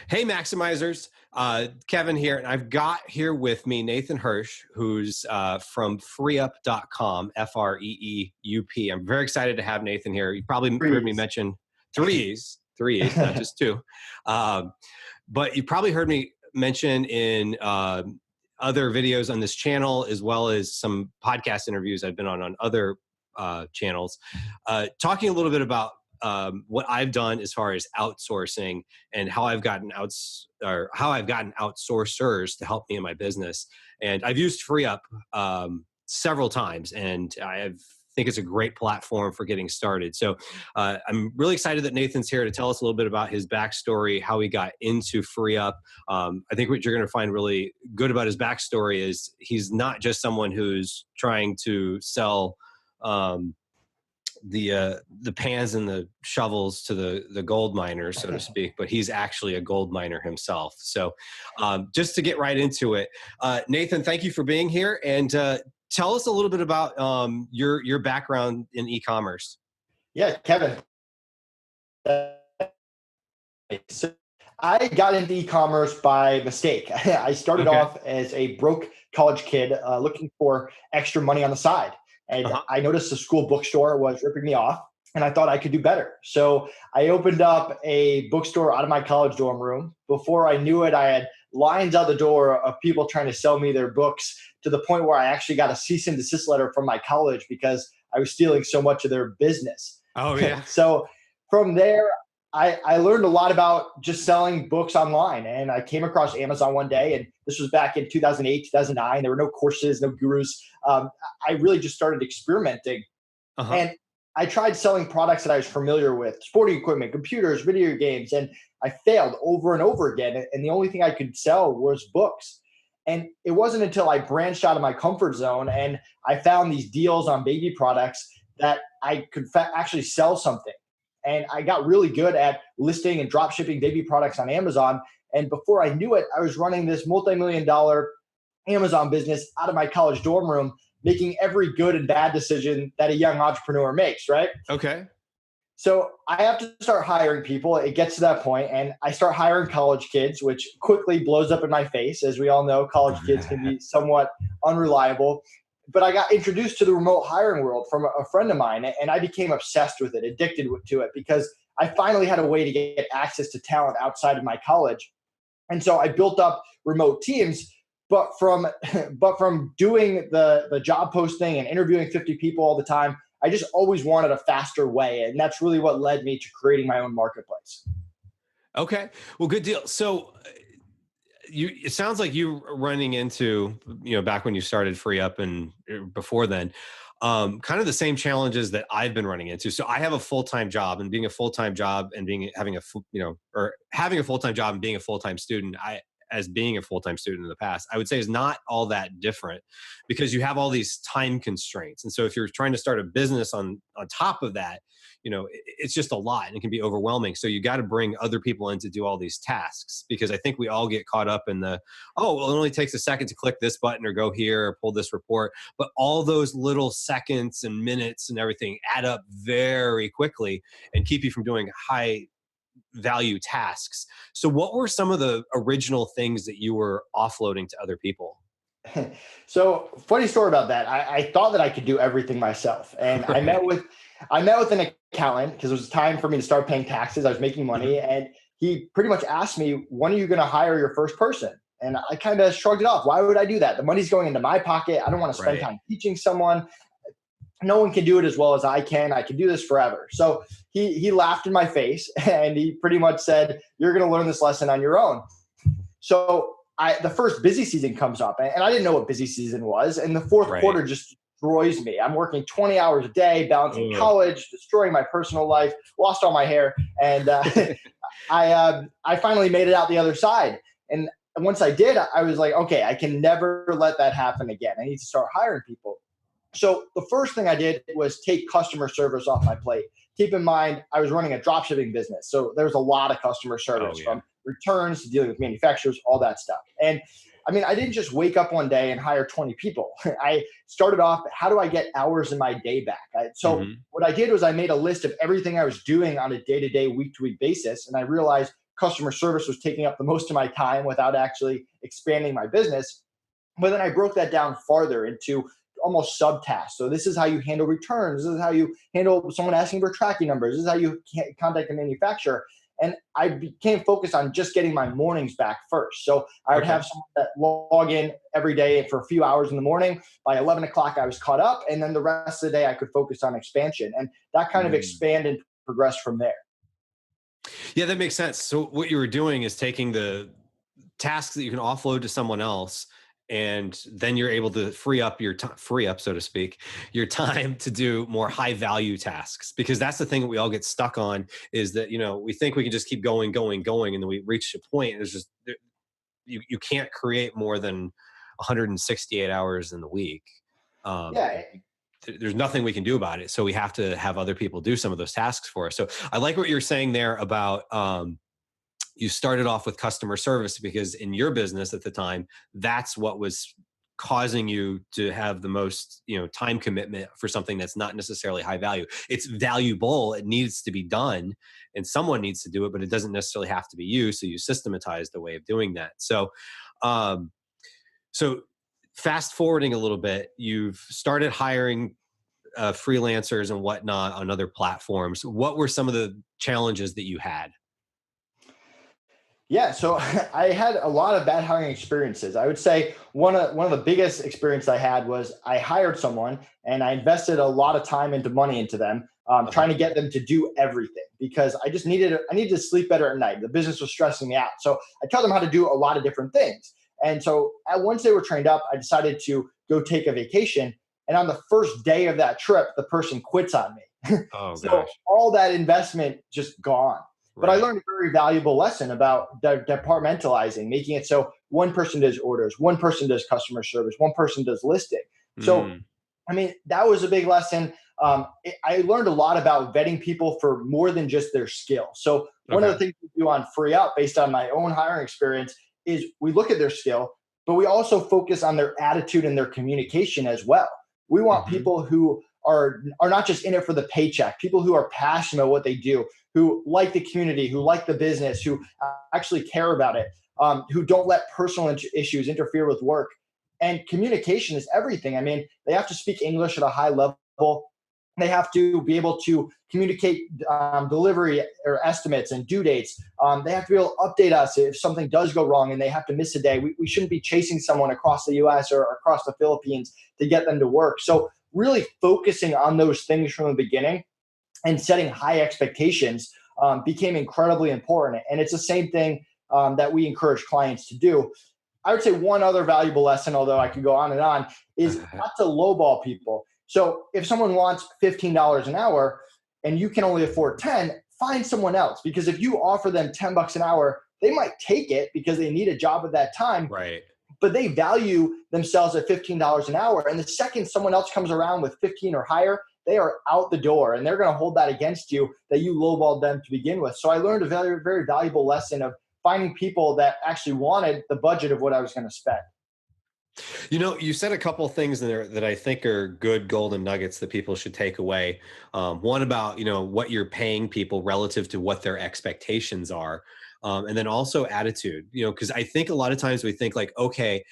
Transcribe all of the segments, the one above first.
Hey, Maximizers. Kevin here, and I've got here with me Nathan Hirsch, who's from FreeeUp.com, FreeeUp. I'm very excited to have Nathan here. You probably heard me mention three E's, not just two. But you probably heard me mention in other videos on this channel, as well as some podcast interviews I've been on other channels, talking a little bit about what I've done as far as outsourcing and how I've gotten outsourcers to help me in my business. And I've used FreeeUp several times, and I think it's a great platform for getting started. So I'm really excited that Nathan's here to tell us a little bit about his backstory, how he got into FreeeUp. I think what you're going to find really good about his backstory is he's not just someone who's trying to sell the pans and the shovels to the gold miners, so to speak, but he's actually a gold miner himself. So just to get right into it, Nathan, thank you for being here, and tell us a little bit about your background in e-commerce. Yeah, Kevin. So I got into e-commerce by mistake. I started off as a broke college kid looking for extra money on the side. And I noticed the school bookstore was ripping me off, and I thought I could do better. So I opened up a bookstore out of my college dorm room. Before I knew it, I had lines out the door of people trying to sell me their books, to the point where I actually got a cease and desist letter from my college because I was stealing so much of their business. Oh, yeah. So from there, I learned a lot about just selling books online, and I came across Amazon one day, and this was back in 2008, 2009. There were no courses, no gurus. I really just started experimenting, and I tried selling products that I was familiar with: sporting equipment, computers, video games, and I failed over and over again. And the only thing I could sell was books. And it wasn't until I branched out of my comfort zone and I found these deals on baby products that I could actually sell something. And I got really good at listing and drop shipping baby products on Amazon. And before I knew it, I was running this multi-million-dollar Amazon business out of my college dorm room, making every good and bad decision that a young entrepreneur makes, right? Okay. So I have to start hiring people. It gets to that point, and I start hiring college kids, which quickly blows up in my face. As we all know, college kids can be somewhat unreliable. But I got introduced to the remote hiring world from a friend of mine, and I became obsessed with it, addicted to it, because I finally had a way to get access to talent outside of my college. And so I built up remote teams, but from doing the job posting and interviewing 50 people all the time, I just always wanted a faster way. And that's really what led me to creating my own marketplace. Okay. Well, good deal. So it sounds like you running into, back when you started FreeeUp and before then, kind of the same challenges that I've been running into. So I have a full-time job, and being a full-time job and having a full-time job and being a full-time student, as being a full-time student in the past, I would say is not all that different, because you have all these time constraints. And so if you're trying to start a business on top of that, it's just a lot, and it can be overwhelming. So you got to bring other people in to do all these tasks, because I think we all get caught up in it only takes a second to click this button or go here or pull this report. But all those little seconds and minutes and everything add up very quickly and keep you from doing high value tasks. So what were some of the original things that you were offloading to other people? So funny story about that. I thought that I could do everything myself. And Right. I met with an accountant because it was time for me to start paying taxes. I was making money, and he pretty much asked me, when are you going to hire your first person? And I kind of shrugged it off. Why would I do that? The money's going into my pocket. I don't want to spend time teaching someone. No one can do it as well as I can. I can do this forever. So he laughed in my face, and he pretty much said, you're going to learn this lesson on your own. So the first busy season comes up, and I didn't know what busy season was. And the fourth quarter just destroys me. I'm working 20 hours a day, balancing college, destroying my personal life, lost all my hair. And I finally made it out the other side. And once I did, I was like, okay, I can never let that happen again. I need to start hiring people. So the first thing I did was take customer service off my plate. Keep in mind, I was running a dropshipping business. So there's a lot of customer service, from returns to dealing with manufacturers, all that stuff. And I mean, I didn't just wake up one day and hire 20 people. I started off, how do I get hours in my day back? So what I did was I made a list of everything I was doing on a day-to-day, week-to-week basis. And I realized customer service was taking up the most of my time without actually expanding my business. But then I broke that down farther into almost subtasks. So this is how you handle returns. This is how you handle someone asking for tracking numbers. This is how you contact the manufacturer. And I became focused on just getting my mornings back first. So I would Okay. have someone that log in every day for a few hours in the morning. By 11 o'clock, I was caught up. And then the rest of the day, I could focus on expansion. And that kind of Mm. expanded and progressed from there. Yeah, that makes sense. So what you were doing is taking the tasks that you can offload to someone else, and then you're able to free up your time, free up, so to speak, your time to do more high value tasks. Because that's the thing that we all get stuck on, is that, we think we can just keep going, going, going. And then we reach a point, and it's just, you can't create more than 168 hours in the week. Um, Yeah. there's nothing we can do about it. So we have to have other people do some of those tasks for us. So I like what you're saying there about, you started off with customer service because in your business at the time, that's what was causing you to have the most, time commitment for something that's not necessarily high value. It's valuable, it needs to be done, and someone needs to do it, but it doesn't necessarily have to be you. So you systematize the way of doing that. Um, so fast forwarding a little bit, you've started hiring freelancers and whatnot on other platforms. What were some of the challenges that you had? Yeah, so I had a lot of bad hiring experiences. I would say one of the biggest experience I had was I hired someone and I invested a lot of time into money into them, Uh-huh. trying to get them to do everything because I needed to sleep better at night. The business was stressing me out, so I taught them how to do a lot of different things. And so once they were trained up, I decided to go take a vacation. And on the first day of that trip, the person quits on me. Oh So gosh. all that investment just gone. But I Right. learned a very valuable lesson about departmentalizing, making it so one person does orders, one person does customer service, one person does listing. So, Mm, I mean, that was a big lesson. I learned a lot about vetting people for more than just their skill. So, one of okay. the things we do on FreeeUp, based on my own hiring experience, is we look at their skill, but we also focus on their attitude and their communication as well. We want Mhm. people who are not just in it for the paycheck, people who are passionate about what they do, who like the community, who like the business, who actually care about it, who don't let personal issues interfere with work. And communication is everything. I mean, they have to speak English at a high level. They have to be able to communicate delivery or estimates and due dates. They have to be able to update us if something does go wrong and they have to miss a day. We shouldn't be chasing someone across the US or across the Philippines to get them to work. So, really focusing on those things from the beginning and setting high expectations became incredibly important. And it's the same thing that we encourage clients to do. I would say one other valuable lesson, although I could go on, is not to lowball people. So if someone wants $15 an hour and you can only afford 10, find someone else. Because if you offer them $10 an hour, they might take it because they need a job at that time, Right. but they value themselves at $15 an hour. And the second someone else comes around with 15 or higher, they are out the door and they're going to hold that against you that you lowballed them to begin with. So I learned a very, very valuable lesson of finding people that actually wanted the budget of what I was going to spend. You said a couple of things in there that I think are good golden nuggets that people should take away. One about, what you're paying people relative to what their expectations are. And then also attitude, because I think a lot of times we think like, okay,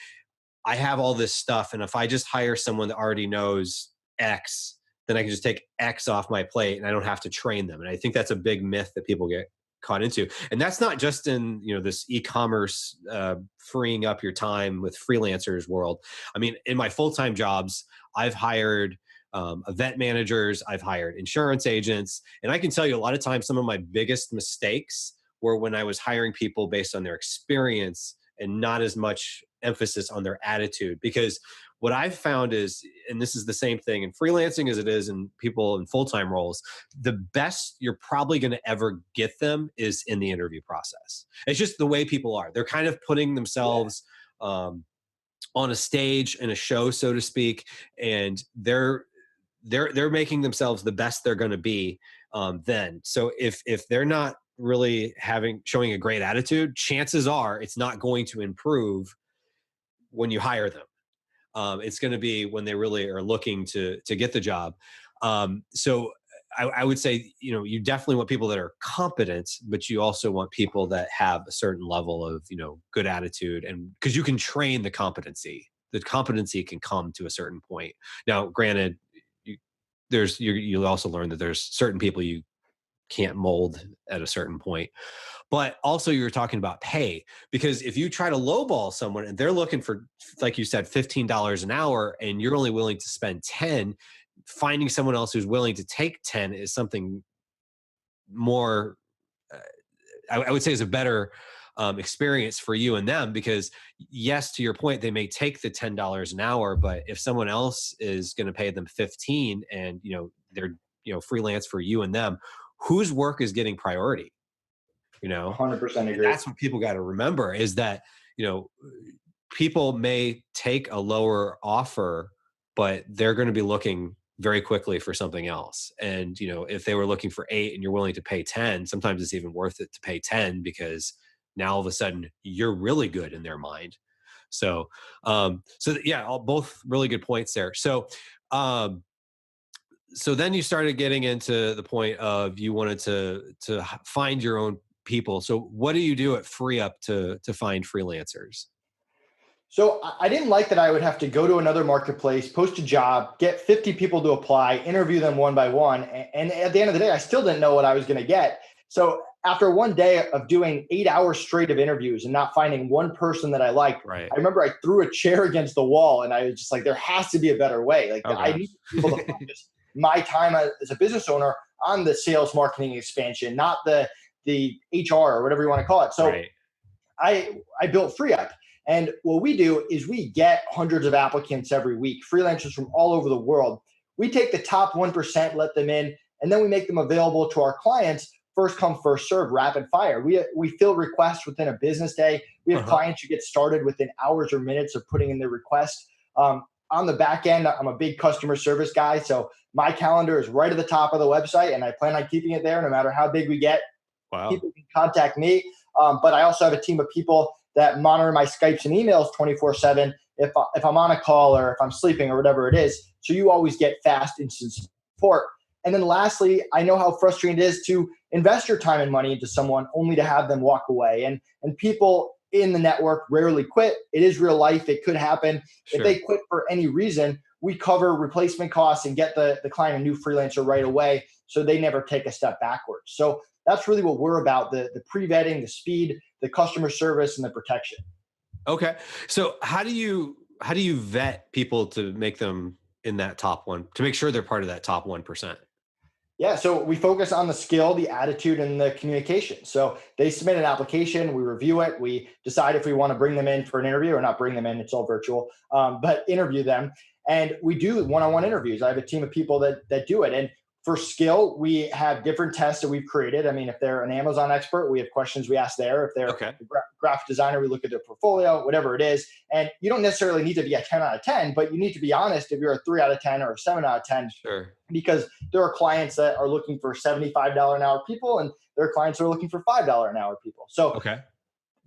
I have all this stuff. And if I just hire someone that already knows X, then I can just take X off my plate and I don't have to train them. And I think that's a big myth that people get caught into. And that's not just in, this e-commerce, freeing up your time with freelancers world. I mean, in my full-time jobs, I've hired event managers, I've hired insurance agents. And I can tell you a lot of times, some of my biggest mistakes were when I was hiring people based on their experience and not as much emphasis on their attitude. Because what I've found is, and this is the same thing in freelancing as it is in people in full-time roles, the best you're probably going to ever get them is in the interview process. It's just the way people are. They're kind of putting Yeah. themselves um, on a stage in a show, so to speak, and they're making themselves the best they're going to be then. So if they're not really showing a great attitude, chances are it's not going to improve when you hire them. It's going to be when they really are looking to get the job. So I would say, you definitely want people that are competent, but you also want people that have a certain level of, good attitude, and because you can train the competency can come to a certain point. Now, granted, you, you'll also learn that there's certain people you can't mold at a certain point. But also, you're talking about pay, because if you try to lowball someone and they're looking for, like you said, $15 an hour, and you're only willing to spend 10, finding someone else who's willing to take 10 is something more, uh, I would say, is a better experience for you and them, because yes, to your point, they may take the $10 an hour, but if someone else is going to pay them 15, and they're freelance for you and them, whose work is getting priority? you know 100% and agree. that's what people got to remember, is that you know people may take a lower offer, but they're going to be looking very quickly for something else. And if they were looking for 8 and you're willing to pay 10, sometimes it's even worth it to pay 10, because now all of a sudden you're really good in their mind. Yeah, both really good points there. Um so then you started getting into the point of, you wanted to find your own people. So what do you do at FreeeUp to find freelancers? So I didn't like that I would have to go to another marketplace, post a job, get 50 people to apply, interview them one by one. And at the end of the day, I still didn't know what I was going to get. So after one day of doing 8 hours straight of interviews and not finding one person that I liked, Right. I remember I threw a chair against the wall and I was just like, there has to be a better way. Like, Oh I gosh. need people to focus my time as a business owner on the sales marketing expansion, not the HR or whatever you want to call it. So Right. I built FreeeUp. And what we do is we get hundreds of applicants every week, freelancers from all over the world. We take the top 1%, let them in, and then we make them available to our clients, first come, first serve, rapid fire. We fill requests within a business day. We have Uh-huh. clients who get started within hours or minutes of putting in their request. On the back end, I'm a big customer service guy. So my calendar is right at the top of the website, and I plan on keeping it there no matter how big we get. Wow. People can contact me. But I also have a team of people that monitor my Skypes and emails 24/7 if I'm on a call or if I'm sleeping or whatever it is. So you always get fast instant support. And then lastly, I know how frustrating it is to invest your time and money into someone only to have them walk away. And people in the network rarely quit. It is real life. It could happen. If they Sure. quit for any reason, we cover replacement costs and get the client a new freelancer right away, so they never take a step backwards. So that's really what we're about: the pre-vetting, the speed, the customer service, and the protection. Okay. So how do you vet people to make them in that top one, to make sure they're part of that top 1%? Yeah, so we focus on the skill, the attitude, and the communication. So they submit an application, we review it, we decide if we want to bring them in for an interview or not bring them in. It's all virtual, but interview them, and we do one-on-one interviews. I have a team of people that do it, and for skill, we have different tests that we've created. I mean, if they're an Amazon expert, we have questions we ask there. If they're Okay. a graphic designer, we look at their portfolio, whatever it is. And you don't necessarily need to be a 10 out of 10, but you need to be honest if you're a 3 out of 10 or a 7 out of 10, Sure. because there are clients that are looking for $75 an hour people, and there are clients that are looking for $5 an hour people. So Okay.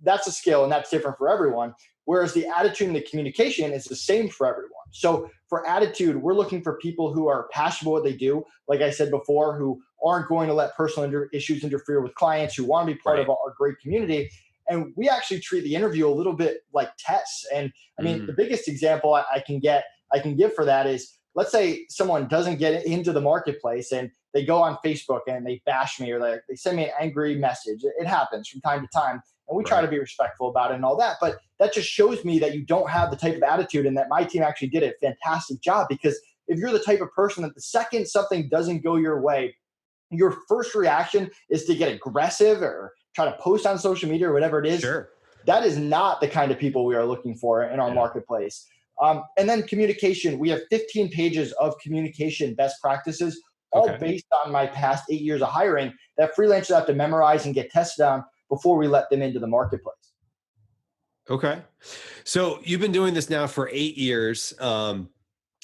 that's a skill and that's different for everyone. Whereas the attitude and the communication is the same for everyone. So for attitude, we're looking for people who are passionate about what they do. Like I said before, who aren't going to let personal issues interfere with clients, who want to be part of Right. our great community. And we actually treat the interview a little bit like tests. And I mean, the Mm, biggest example I can give for that is, let's say someone doesn't get into the marketplace and they go on Facebook and they bash me, or they send me an angry message. It happens from time to time, and we try to right. be respectful about it and all that. But that just shows me that you don't have the type of attitude, and that my team actually did a fantastic job. Because if you're the type of person that the second something doesn't go your way, your first reaction is to get aggressive or try to post on social media or whatever it is, Sure. that is not the kind of people we are looking for in our Yeah. marketplace. And then communication, we have 15 pages of communication best practices, all Okay. based on my past 8 years of hiring, that freelancers have to memorize and get tested on before we let them into the marketplace. Okay. So you've been doing this now for 8 years, and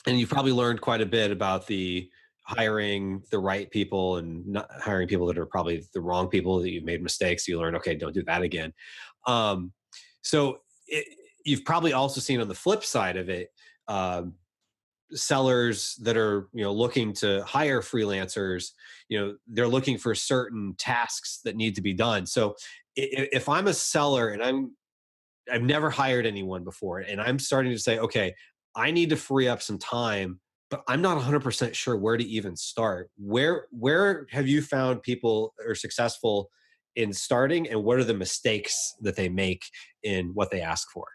you've probably learned quite a bit about the hiring the right people and not hiring people that are probably the wrong people, that you've made mistakes. You learn, okay, don't do that again. Um, so you've probably also seen on the flip side of it, um, sellers that are, looking to hire freelancers, they're looking for certain tasks that need to be done. So if I'm a seller and I've never hired anyone before, and I'm starting to say, okay, I need to free up some time, but I'm not 100% sure where to even start. Where have you found people are successful in starting, and what are the mistakes that they make in what they ask for?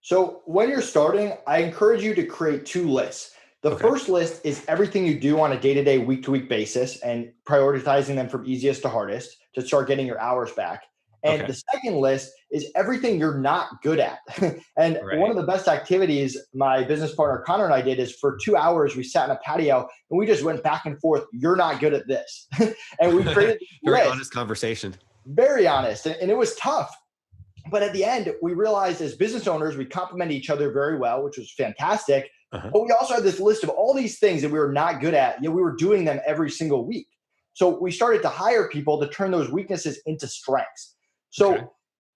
So when you're starting, I encourage you to create two lists. The Okay. first list is everything you do on a day-to-day, week-to-week basis and prioritizing them from easiest to hardest to start getting your hours back. And Okay. the second list is everything you're not good at. And one Right. of the best activities my business partner Connor and I did is for 2 hours, we sat in a patio and we just went back and forth. You're not good at this. And we created this Very list, honest conversation. very honest. And it was tough, but at the end, we realized as business owners, we complement each other very well, which was fantastic. Uh-huh. But we also had this list of all these things that we were not good at, yet we were doing them every single week. So we started to hire people to turn those weaknesses into strengths. Okay. So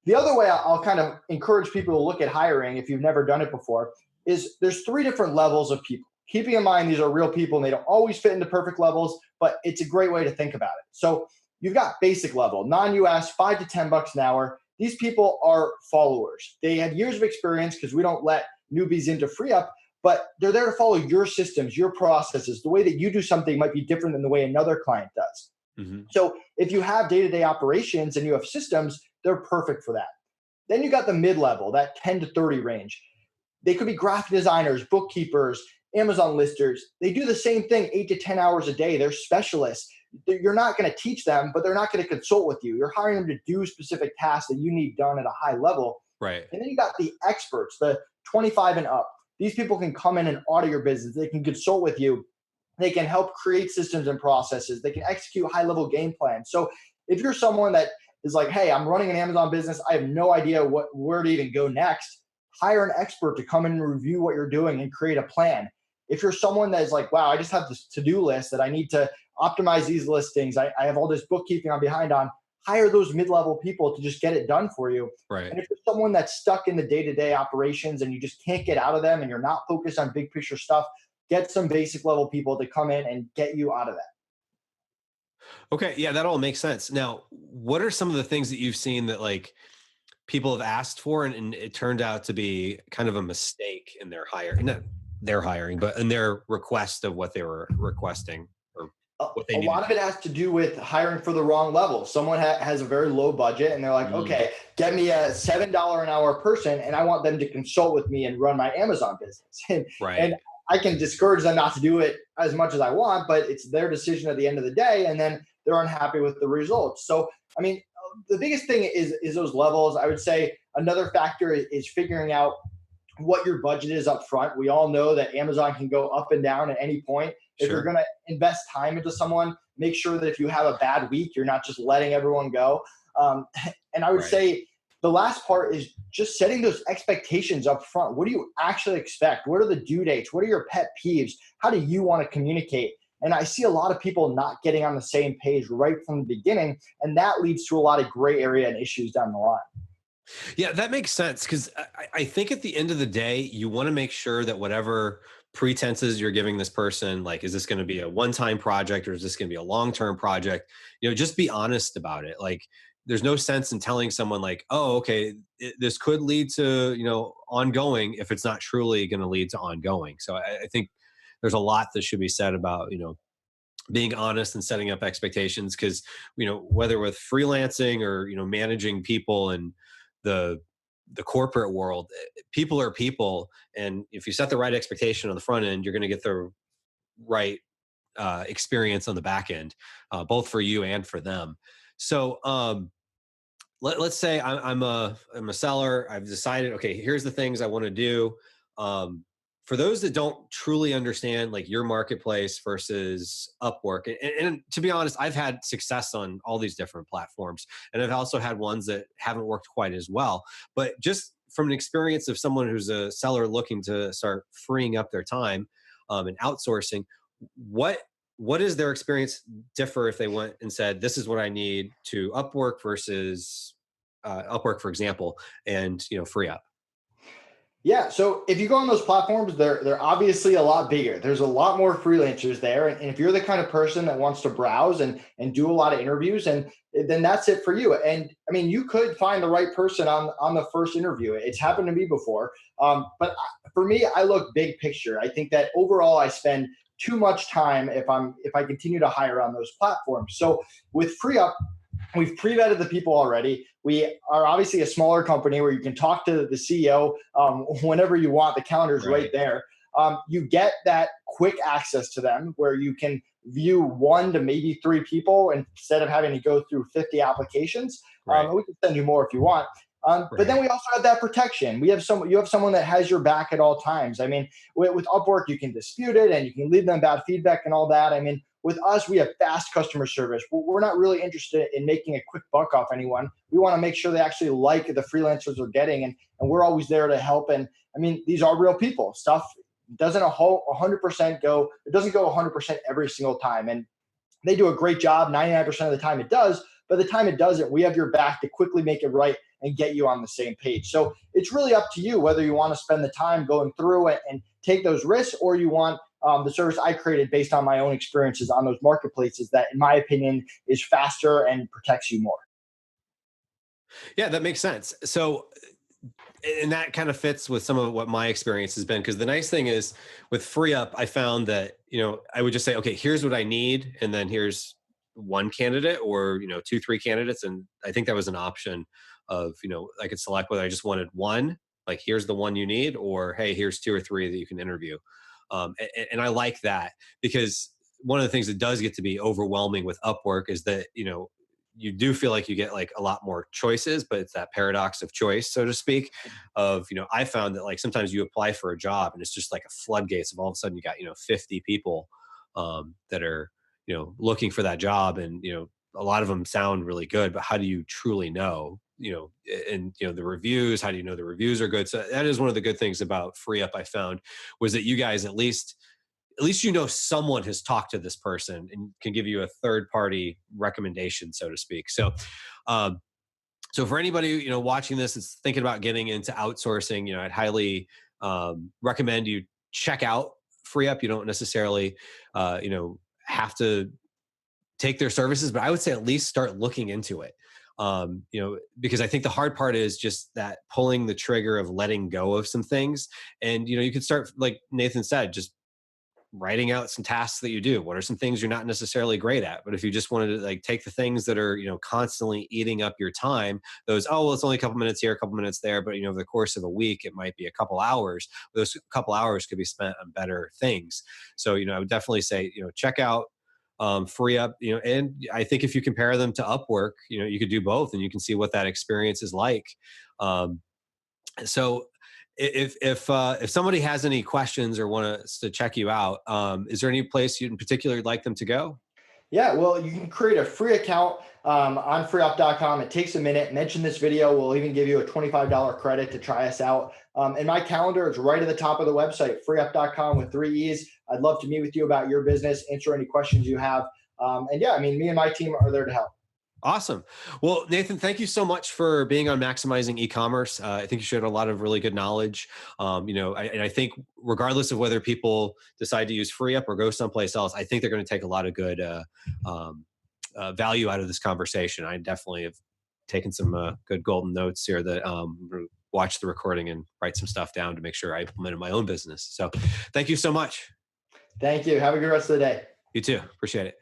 the other way I'll kind of encourage people to look at hiring, if you've never done it before, is there's three different levels of people. Keeping in mind these are real people and they don't always fit into perfect levels, but it's a great way to think about it. So you've got basic level, non-US, $5 to $10 an hour. These people are followers. They have years of experience because we don't let newbies into FreeeUp, but they're there to follow your systems, your processes. The way that you do something might be different than the way another client does. Hmm. So if you have day-to-day operations and you have systems, they're perfect for that. Then you got the mid-level, that 10 to 30 range. They could be graphic designers, bookkeepers, Amazon listers. They do the same thing 8 to 10 hours a day. They're specialists. You're not going to teach them, but they're not going to consult with you. You're hiring them to do specific tasks that you need done at a high level. Right. And then you got the experts, the 25 and up. These people can come in and audit your business. They can consult with you. They can help create systems and processes. They can execute high level game plans. So if you're someone that is like, hey, I'm running an Amazon business, I have no idea where to even go next, hire an expert to come in and review what you're doing and create a plan. If you're someone that is like, wow, I just have this to-do list that I need to optimize these listings, I have all this bookkeeping I'm behind on, hire those mid-level people to just get it done for you. Right. And if you're someone that's stuck in the day-to-day operations and you just can't get out of them and you're not focused on big picture stuff, get some basic level people to come in and get you out of that. Okay. Yeah, that all makes sense. Now, what are some of the things that you've seen that like people have asked for, and it turned out to be kind of a mistake in their hiring, not their hiring, but in their request of what they were requesting or a, what they a needed lot to of it has to do with hiring for the wrong level. Someone has a very low budget and they're like, do. okay, get me a $7 an hour person and I want them to consult with me and run my Amazon business. And Right. I can discourage them not to do it as much as I want, but it's their decision at the end of the day. And then they're unhappy with the results. So, I mean, the biggest thing is those levels. I would say another factor is figuring out what your budget is up front. We all know that Amazon can go up and down at any point. If you're Sure. going to invest time into someone, make sure that if you have a bad week, you're not just letting everyone go. Um, and I would Right. say the last part is just setting those expectations up front. What do you actually expect? What are the due dates? What are your pet peeves? How do you want to communicate? And I see a lot of people not getting on the same page right from the beginning. And that leads to a lot of gray area and issues down the line. Yeah, that makes sense because I think at the end of the day, you want to make sure that whatever pretenses you're giving this person, like, is this going to be a one-time project or is this going to be a long-term project? Just be honest about it. Like, there's no sense in telling someone like, oh, okay, this could lead to, ongoing if it's not truly going to lead to ongoing. So I think there's a lot that should be said about, being honest and setting up expectations because whether with freelancing or managing people and the corporate world, people are people, and if you set the right expectation on the front end, you're going to get the right experience on the back end, both for you and for them. So let's say I'm a seller. I've decided, okay, here's the things I want to do. Um, for those that don't truly understand like your marketplace versus Upwork, and to be honest, I've had success on all these different platforms, and I've also had ones that haven't worked quite as well. But just from an experience of someone who's a seller looking to start freeing up their time and outsourcing, what what is their experience differ if they went and said, this is what I need to Upwork versus Upwork, for example, and FreeeUp? Yeah. So if you go on those platforms, they're obviously a lot bigger. There's a lot more freelancers there. And if you're the kind of person that wants to browse and do a lot of interviews, and then that's it for you. And I mean, you could find the right person on the first interview. It's happened to me before. For me, I look big picture. I think that overall I spend too much time if I continue to hire on those platforms. So with FreeeUp, we've pre-vetted the people already. We are obviously a smaller company where you can talk to the CEO whenever you want. The calendar's right there. You get that quick access to them where you can view 1 to maybe 3 people instead of having to go through 50 applications. Right. And we can send you more if you want. But then Right. we also have that protection. You have someone that has your back at all times. I mean, with Upwork, you can dispute it and you can leave them bad feedback and all that. I mean, with us, we have fast customer service. We're not really interested in making a quick buck off anyone. We want to make sure they actually like the freelancers they're getting, and we're always there to help. And I mean, these are real people. Stuff doesn't a whole 100% go. It doesn't go 100% every single time, and they do a great job 99% of the time it does. But the time it doesn't, we have your back to quickly make it right and get you on the same page. So it's really up to you whether you want to spend the time going through it and take those risks, or you want the service I created based on my own experiences on those marketplaces that, in my opinion, is faster and protects you more. Yeah, that makes sense. So, and that kind of fits with some of what my experience has been. Because the nice thing is with FreeeUp, I found that, I would just say, okay, here's what I need. And then here's one candidate or, two, three candidates. And I think that was an option of, I could select whether I just wanted one, like, here's the one you need, or, hey, here's two or three that you can interview. And I like that because one of the things that does get to be overwhelming with Upwork is that, you do feel like you get like a lot more choices, but it's that paradox of choice, so to speak. Of, I found that like sometimes you apply for a job and it's just like a floodgates of all of a sudden you got, 50 people that are, looking for that job. And, a lot of them sound really good, but how do you truly know? And the reviews, how do you know the reviews are good? So that is one of the good things about FreeeUp I found, was that you guys at least someone has talked to this person and can give you a third party recommendation, so to speak. Um, so for anybody watching this is thinking about getting into outsourcing, I'd highly recommend you check out FreeeUp. You don't necessarily have to take their services, but I would say at least start looking into it. Because I think the hard part is just that pulling the trigger of letting go of some things. And you could start, like Nathan said, just writing out some tasks that you do. What are some things you're not necessarily great at? But if you just wanted to like take the things that are, constantly eating up your time, those, oh, well, it's only a couple minutes here, a couple minutes there, but over the course of a week, it might be a couple hours. Those couple hours could be spent on better things. So, I would definitely say, check out FreeeUp, and I think if you compare them to Upwork, you could do both and you can see what that experience is like. Um, so if somebody has any questions or want us to check you out, is there any place you in particular you'd like them to go? Yeah, well, you can create a free account on freeup.com. It takes a minute. Mention this video. We'll even give you a $25 credit to try us out. And my calendar is right at the top of the website, freeup.com with 3 E's. I'd love to meet with you about your business, answer any questions you have. And yeah, I mean, me and my team are there to help. Awesome. Well, Nathan, thank you so much for being on Maximizing E-commerce. I think you shared a lot of really good knowledge. And I think regardless of whether people decide to use FreeeUp or go someplace else, I think they're going to take a lot of good value out of this conversation. I definitely have taken some good golden notes here that watch the recording and write some stuff down to make sure I implement in my own business. So thank you so much. Thank you. Have a good rest of the day. You too. Appreciate it.